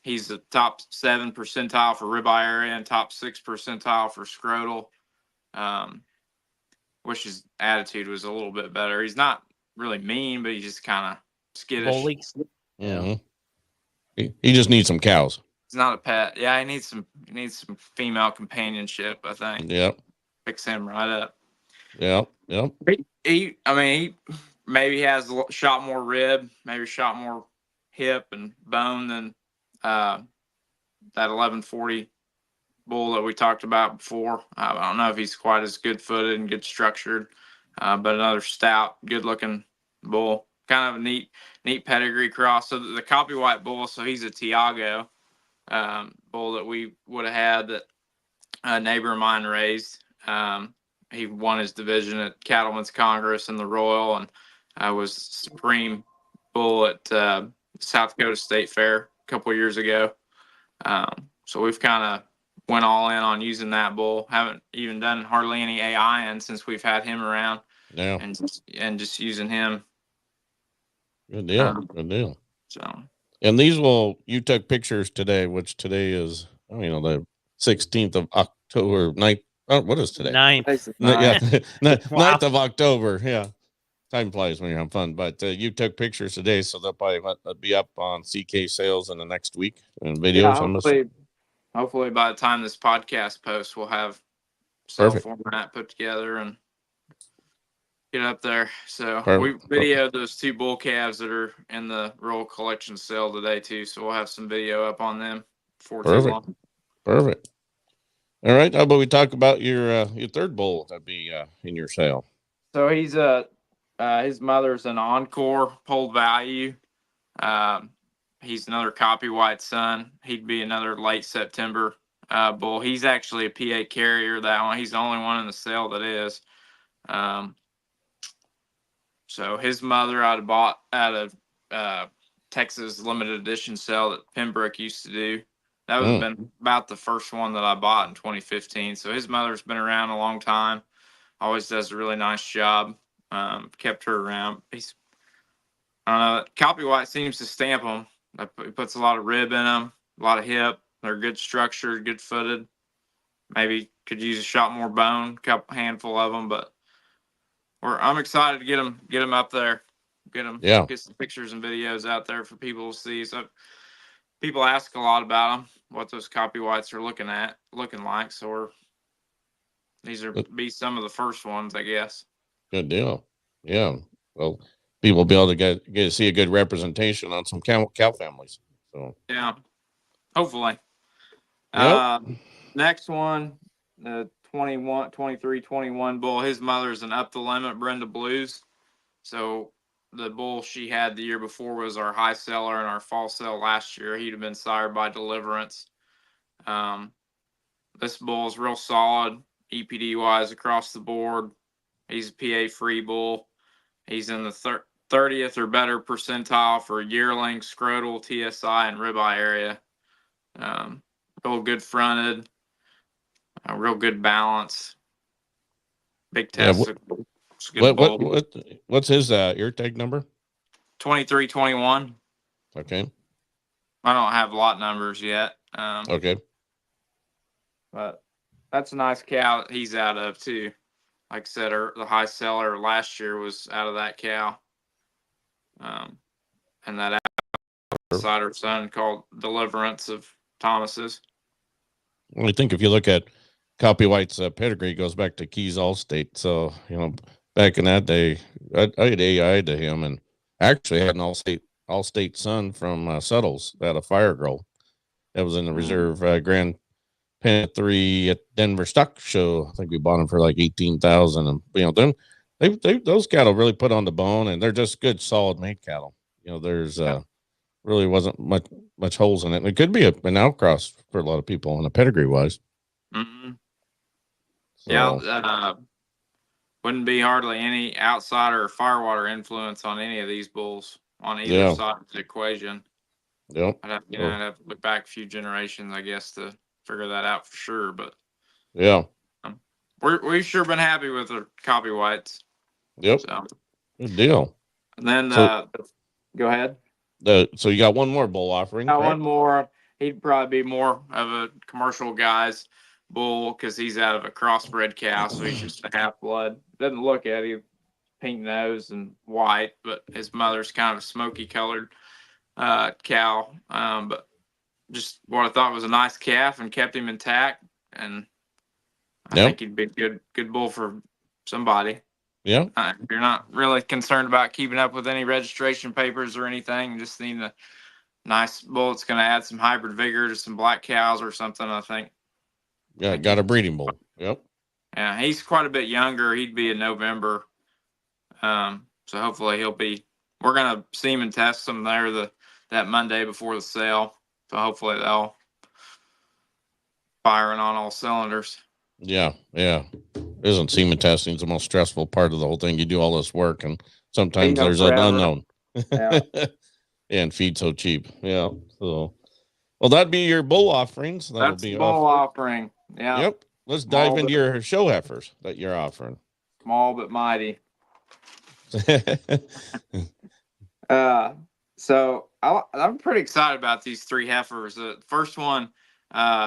He's the top 7 percentile for ribeye area and top 6 percentile for scrotal. Wish his attitude was a little bit better. He's not really mean, but he's just kind of skittish. Bully. Mm-hmm. He just needs some cows. He's not a pet. Yeah, he needs some female companionship, I think. Yep. Fix him right up. Yep. He maybe has shot more rib, maybe shot more hip and bone than that 1140 bull that we talked about before. I don't know if he's quite as good footed and good structured, but another stout, good looking bull. Kind of a neat pedigree cross. So the copy white bull, so he's a Tiago bull that we would have had that a neighbor of mine raised. He won his division at Cattlemen's Congress in the Royal, and was Supreme bull at South Dakota State Fair a couple of years ago. So we've kind of went all in on using that bull. Haven't even done hardly any AI in since we've had him around. Yeah. And just using him. Good deal. Good deal. So. And you took pictures today, which today is, the 16th of October, 9th. Oh, what is today? 9th. Yeah. 9th Wow. of October. Yeah. Time flies when you're having fun. But you took pictures today, so they'll probably be up on CK Sales in the next week and videos. Yeah, hopefully by the time this podcast posts, we'll have sale format put together and get up there. So we videoed those 2 bull calves that are in the Royal Collection sale today too. So we'll have some video up on them before too long. Perfect. All right. How about we talk about your third bull that'd be in your sale? So he's his mother's an Encore polled value. He's another copy white son. He'd be another late September bull. He's actually a PA carrier. That one. He's the only one in the sale that is. So his mother I'd have bought out of Texas limited edition sale that Pembroke used to do. That would have been about the first one that I bought in 2015. So his mother's been around a long time. Always does a really nice job. Kept her around. I don't know. Copy white seems to stamp them. He puts a lot of rib in them, a lot of hip. They're good structured, good footed. Maybe could use a shot more bone, handful of them, but I'm excited to get them up there, get some pictures and videos out there for people to see. So people ask a lot about them, what those copy whites are looking like. So these are be some of the first ones, I guess. Good deal. Yeah. Well, people will be able to get to see a good representation on some cow families. So yeah, hopefully. Yep. Next one, the 23-21 bull. His mother's an Up the Limit Brenda Blues. So the bull she had the year before was our high seller in our fall sale last year. He'd have been sired by Deliverance. This bull is real solid, EPD wise across the board. He's a PA free bull. He's in the 30th or better percentile for yearling, scrotal, TSI, and ribeye area. Real good fronted, real good balance. Big test. Yeah, what's his ear tag number? 23-21. Okay. I don't have lot numbers yet. Okay. But that's a nice cow that he's out of too. Like I said, the high seller last year was out of that cow. And that outsider son called Deliverance of Thomas's. Well, I think if you look at Copy White's pedigree, goes back to Keys Allstate. So, back in that day, I had AI to him and actually had an Allstate son from Settles at a Fire Girl. That was in the reserve Grand Pen 3 at Denver Stock Show. I think we bought them for like $18,000. And then they those cattle really put on the bone, and they're just good, solid made cattle. There's really wasn't much holes in it. It could be an outcross for a lot of people on a pedigree wise. Mm-hmm. So, yeah, wouldn't be hardly any outsider or firewater influence on any of these bulls on either side of the equation. Yep. I'd have to look back a few generations, I guess, to figure that out for sure. But yeah, we've sure been happy with the copy whites. Yep. So. Good deal. And then go ahead. So you got one more bull offering. Got one more. He'd probably be more of a commercial guy's bull because he's out of a crossbred cow, so he's just a half blood. Doesn't look at him, pink nose and white, but his mother's kind of a smoky colored cow. But just what I thought was a nice calf and kept him intact, and I think he'd be a good bull for somebody. Yeah. If you're not really concerned about keeping up with any registration papers or anything, just need a nice bull that's going to add some hybrid vigor to some black cows or something, I think. Yeah, got a breeding bull. Yep. Yeah, he's quite a bit younger. He'd be in November. So hopefully we're going to see him and test him there that Monday before the sale. So hopefully they'll firing on all cylinders. Yeah. Isn't semen testing the most stressful part of the whole thing? You do all this work and sometimes there's an unknown. Yeah. And feed so cheap. Yeah. So, well, that'd be your bull offerings. That's be bull offering. Yeah. Yep. Let's dive into your show heifers that you're offering. Small but mighty. So I'm pretty excited about these three heifers. The first one,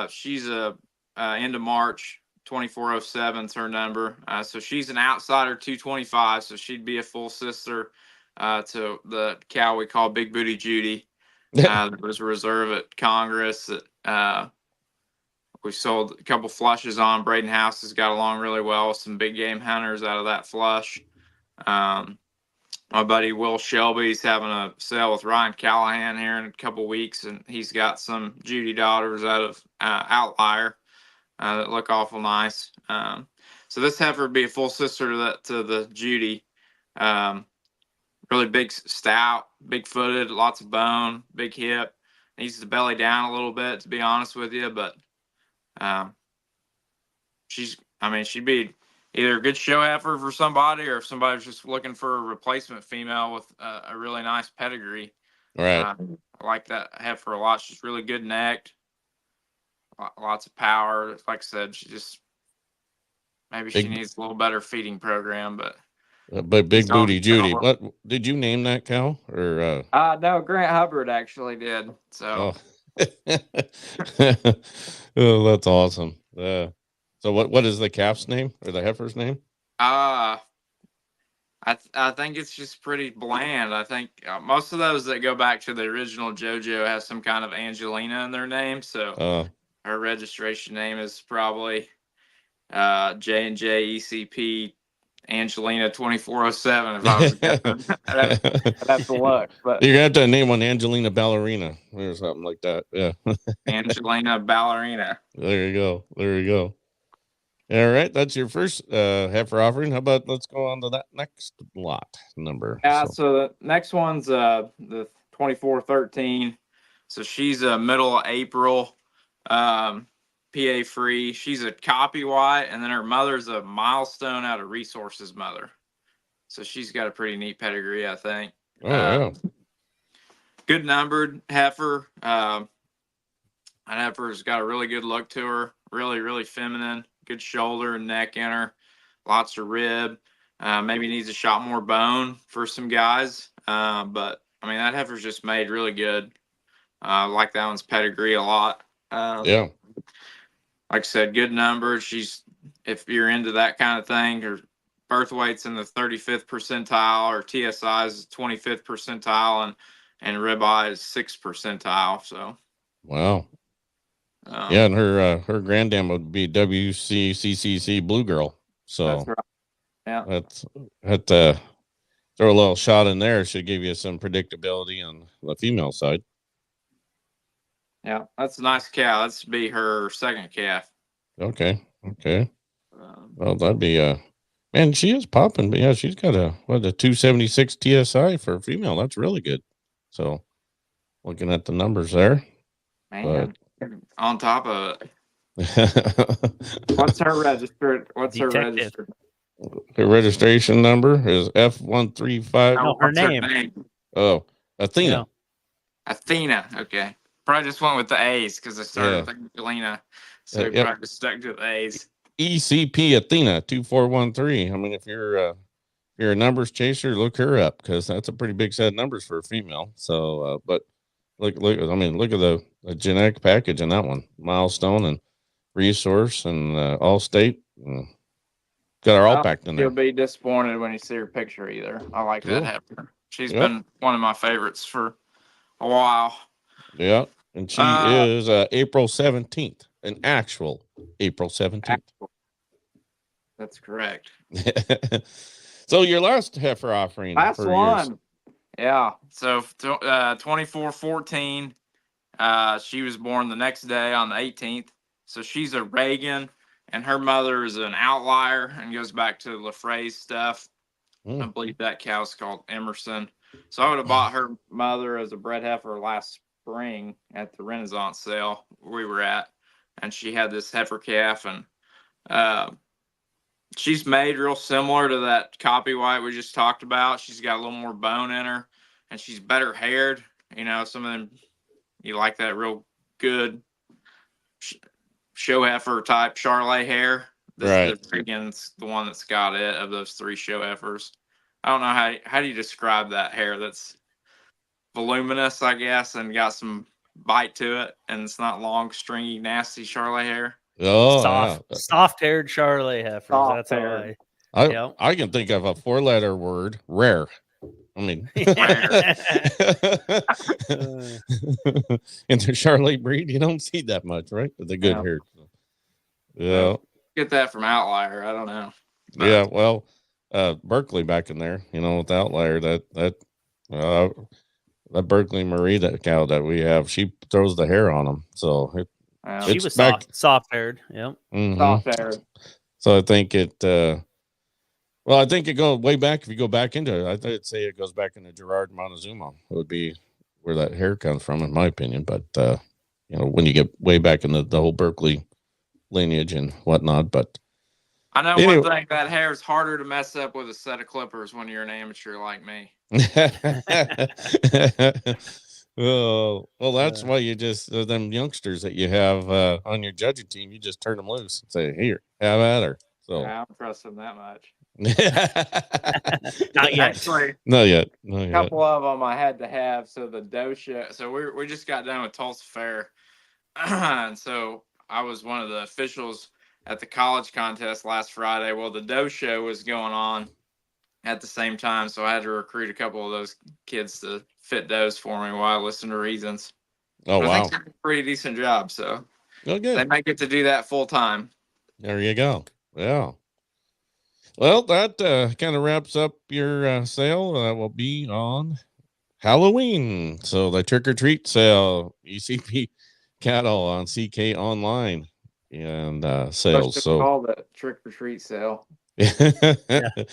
she's end of March, 2407's her number. So she's an outsider 225. So she'd be a full sister to the cow we call Big Booty Judy. That was a reserve at Congress that we sold a couple flushes on. Braden House has got along really well with some big game hunters out of that flush. My buddy Will Shelby's having a sale with Ryan Callahan here in a couple weeks, and he's got some Judy daughters out of Outlier that look awful nice. So this heifer would be a full sister to the Judy. Really big, stout, big footed, lots of bone, big hip. Needs to belly down a little bit, to be honest with you, but she'd be either a good show heifer for somebody, or if somebody's just looking for a replacement female with a really nice pedigree. Right. I like that heifer a lot. She's really good necked, lots of power. Like I said, she needs a little better feeding program, but Big Booty Judy. What did you name that cow? Or no, Grant Hubbard actually did. So oh, that's awesome. So what is the calf's name or the heifer's name? I think it's just pretty bland. I think most of those that go back to the original JoJo have some kind of Angelina in their name. So her registration name is probably J&J ECP Angelina 2407. If I was guessing, I'd have to look. But you're gonna have to name one Angelina Ballerina or something like that. Yeah. Angelina Ballerina. There you go. All right, that's your first heifer offering. How about let's go on to that next lot number? Yeah, so the next one's the 2413. So she's a middle of April, PA free. She's a copy white, and then her mother's a milestone out of Resources mother. So she's got a pretty neat pedigree, I think. Oh, yeah. Good numbered heifer. That heifer's got a really good look to her. Really, really feminine. Good shoulder and neck in her. Lots of rib. Maybe needs a shot more bone for some guys. But that heifer's just made really good. I like that one's pedigree a lot. Yeah. Like I said, good number. If you're into that kind of thing, her birth weight's in the 35th percentile, or TSI is 25th percentile, and ribeye is 6th percentile. So, wow. Yeah, and her granddam would be WCCCC Blue Girl. So that's right. Yeah, that's throw a little shot in there. Should give you some predictability on the female side. Yeah, that's a nice cow. That's be her second calf. Okay. Well, that'd be man, she is popping, but yeah, she's got a 276 TSI for a female. That's really good. So looking at the numbers there. Man, on top of it. But What's her registered? Detective. the registration number is F135. No, her What's name. Oh, Athena. Yeah. Athena. Okay. Probably just went with the A's because I started thinking Galena. So Yep. probably just stuck to the A's. ECP Athena 2413. I mean, if you're a numbers chaser, look her up because that's a pretty big set of numbers for a female. So, but look. I mean, look at the genetic package in that one. Milestone and Resource and Allstate. Got her all packed in there. You'll be disappointed when you see her picture either. I like Cool. that heifer. She's been one of my favorites for a while. Yeah, and she is April 17th, an actual April 17th. That's correct. So your last heifer offering. Last for one. yours. Yeah. So 2414. She was born the next day on the 18th. So she's a Reagan, and her mother is an outlier and goes back to LaFray's stuff. I believe that cow's called Emerson. So I would have bought her mother as a bred heifer last spring at the Renaissance sale we were at, and she had this heifer calf, and she's made real similar to that copy white we just talked about. She's got a little more bone in her, and she's better haired. You know, some of them, you like that real good show heifer type Charolais hair. This is the one that's got it of those three show heifers. I don't know how do you describe that hair? That's voluminous, I guess, and got some bite to it, and it's not long, stringy, nasty Charolais hair. Oh, soft-haired Charolais heifers. That's how I can think of a 4-letter word: rare. I mean, in the Charolais breed, you don't see that much, right? The good hair. Yeah. Get that from Outlier. I don't know. But. Yeah. Well, Berkeley back in there, you know, with the Outlier, that Berkeley Marie, that cow that we have, she throws the hair on them. So she was soft-haired. Yep. Mm-hmm. Soft-haired. So I think I think it goes way back. If you go back into it, I'd say it goes back into Gerard Montezuma. It would be where that hair comes from, in my opinion. But, you know, when you get way back in the whole Berkeley lineage and whatnot. But I know one thing, that hair is harder to mess up with a set of clippers when you're an amateur like me. Well, that's why you just, them youngsters that you have on your judging team, you just turn them loose and say, here, have at her. So I don't trust them that much. Not yet. Actually, not yet. A couple of them I had to have. So the dosha. So we just got done with Tulsa Fair, and so I was one of the officials at the college contest last Friday. Well, the doe show was going on at the same time, so I had to recruit a couple of those kids to fit does for me while I listened to reasons. Oh, but wow. I think they did a pretty decent job. So good. They might get to do that full time. There you go. Yeah. Well, that kind of wraps up your sale. That will be on Halloween. So the trick or treat sale, ECP cattle on CK online and sales. So call that trick or treat sale. Yeah,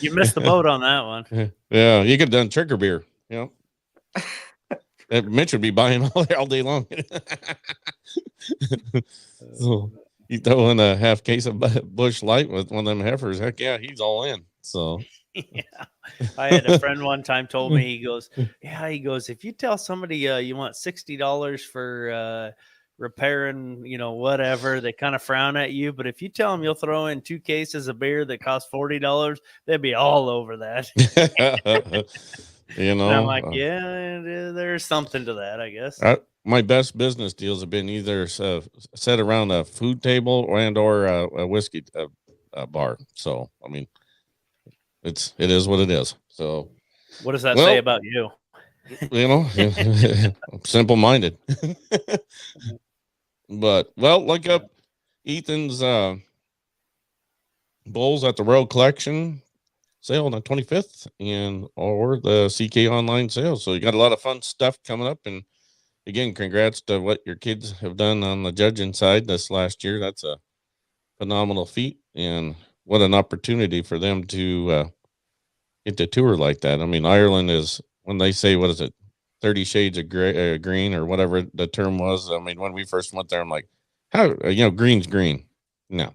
you missed the boat on that one. Yeah, you could have done trick or beer. You know, Mitch would be buying all day long. So you throw in a half case of Bush Light with one of them heifers. Heck yeah, he's all in. So yeah, I had a friend one time told me, he goes, if you tell somebody you want $60 for repairing, you know, whatever, they kind of frown at you. But if you tell them you'll throw in 2 cases of beer that cost $40, they'd be all over that. You know, and I'm like, yeah, there's something to that, I guess. My best business deals have been either set around a food table or a whiskey bar. So, I mean, it is what it is. So, what does that say about you? You know, I'm simple-minded. But look up Ethan's bulls at the Royal Collection sale on the 25th or the CK online sale. So you got a lot of fun stuff coming up. And again, congrats to what your kids have done on the judging side this last year. That's a phenomenal feat, and what an opportunity for them to get to tour like that. I mean, Ireland is, when they say, what is it, 30 shades of gray, green or whatever the term was. I mean, when we first went there, I'm like, how, green's green. No,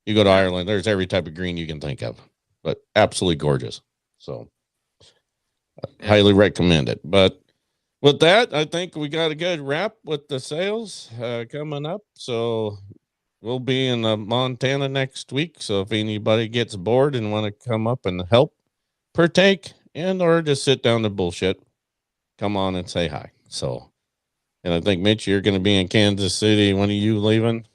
you go to Ireland, there's every type of green you can think of, but absolutely gorgeous. So highly recommend it. But with that, I think we got a good wrap with the sales coming up. So we'll be in Montana next week. So if anybody gets bored and want to come up and help partake and or just sit down to bullshit, come on and say hi. So, and I think Mitch, you're going to be in Kansas City. When are you leaving?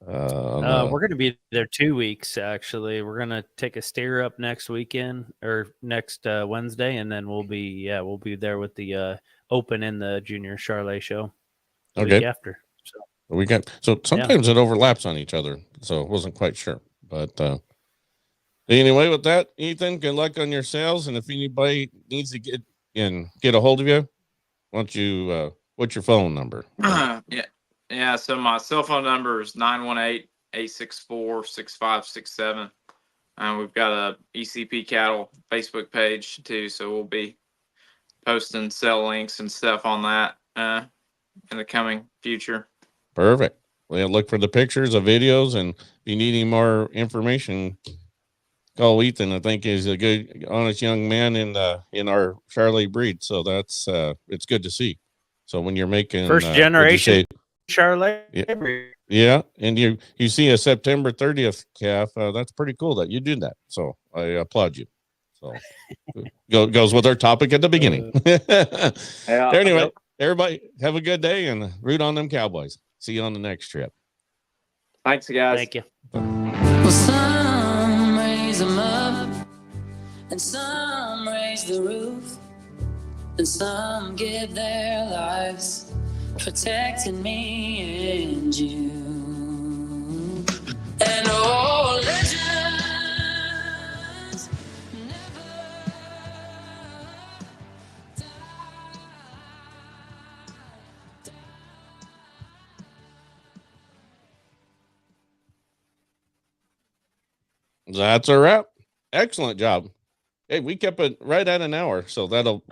We're going to be there 2 weeks. Actually, we're going to take a steer up next weekend or next Wednesday, and then we'll be there with the Open and the Junior Charlet show the week after. So sometimes it overlaps on each other, so I wasn't quite sure. But anyway, with that, Ethan, good luck on your sales, and if anybody needs to get a hold of you, why don't you what's your phone number? Yeah, so my cell phone number is 918-864-6567. We've got a ECP Cattle Facebook page too, so we'll be posting sell links and stuff on that in the coming future. Perfect. Well, look for the pictures, of videos, and if you need any more information, call Ethan. I think he's a good, honest young man in our Charlie breed. So that's it's good to see. So when you're making first generation Charlie, yeah, and you see a September 30th calf, that's pretty cool that you did that. So I applaud you. So goes with our topic at the beginning. Anyway, everybody have a good day and root on them Cowboys. See you on the next trip. Thanks, guys. Thank you. Well, some raise them up, and some raise the roof, and some give their lives protecting me and you. And all legends never die. That's a wrap. Excellent job. Hey, we kept it right at an hour, so that'll